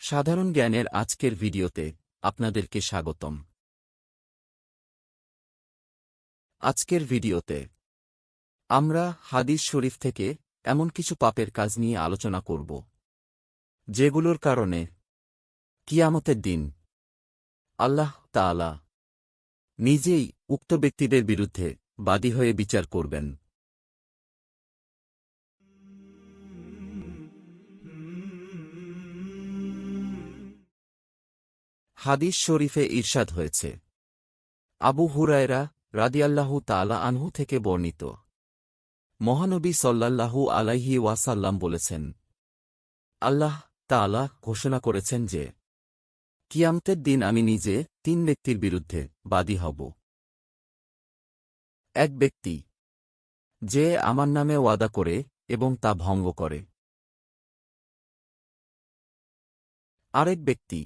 সাধারণ জ্ঞানের আজকের ভিডিওতে আপনাদেরকে স্বাগতম। আজকের ভিডিওতে আমরা হাদিস শরীফ থেকে এমন কিছু পাপের কাজ নিয়ে আলোচনা করব, যেগুলোর কারণে কিয়ামতের দিন আল্লাহ তাআলা নিজেই উক্ত ব্যক্তিদের বিরুদ্ধে বাদী হয়ে বিচার করবেন। হাদিস শরীফে ইরশাদ হয়েছে, আবু হুরায়রা রাদিয়াল্লাহু তাআলা আনহু থেকে বর্ণিত, মহানবী সাল্লাল্লাহু আলাইহি ওয়াসাল্লাম বলেছেন, আল্লাহ তাআলা ঘোষণা করেছেন যে, কিয়ামতের দিন আমি নিজে 3 ব্যক্তির বিরুদ্ধে বাদী হব। এক ব্যক্তি যে আমার নামে ওয়াদা করে এবং তা ভঙ্গ করে। আরেক ব্যক্তি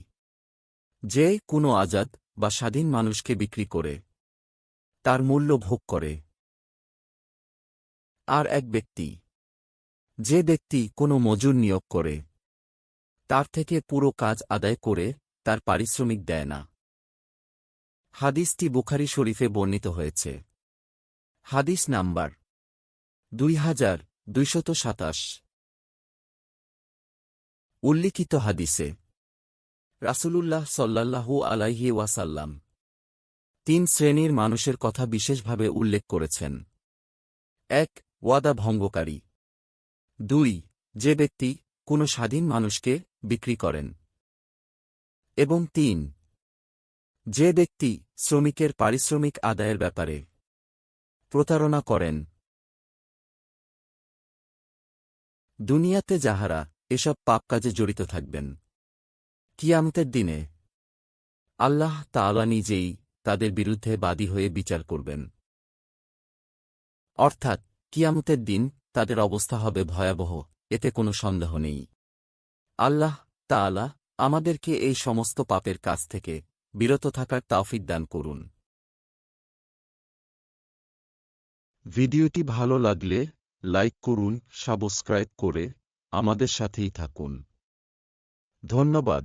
যে কোনো আজাদ বা স্বাধীন মানুষকে বিক্রি করে তার মূল্য ভোগ করে। আর এক ব্যক্তি যে ব্যক্তি কোনো মজুর নিয়োগ করে তার থেকে পুরো কাজ আদায় করে তার পারিশ্রমিক দেয় না। হাদিসটি বুখারী শরীফে বর্ণিত হয়েছে। হাদিস নাম্বার 2227। উল্লিখিত হাদিসে রাসূলুল্লাহ সাল্লাল্লাহু আলাইহি ওয়াসাল্লাম 3 শ্রেণীর মানুষের কথা বিশেষভাবে উল্লেখ করেছেন। 1. ওয়াদা ভঙ্গকারী। 2. যে ব্যক্তি কোনো স্বাধীন মানুষকে বিক্রি করেন। এবং 3. যে ব্যক্তি শ্রমিকের পারিশ্রমিক আদায়ের ব্যাপারে প্রতারণা করেন। দুনিয়াতে যাহারা এসব পাপ কাজে জড়িত থাকবেন, কিয়ামতের দিনে আল্লাহ তাআলা নিজেই তাদের বিরুদ্ধে বাদী হয়ে বিচার করবেন। অর্থাৎ কিয়ামতের দিন তাদের অবস্থা হবে ভয়াবহ, এতে কোনো সন্দেহ নেই। আল্লাহ তাআলা আমাদেরকে এই সমস্ত পাপের কাজ থেকে বিরত থাকার তৌফিক দান করুন। ভিডিওটি ভালো লাগলে লাইক করুন, সাবস্ক্রাইব করে আমাদের সাথেই থাকুন। ধন্যবাদ।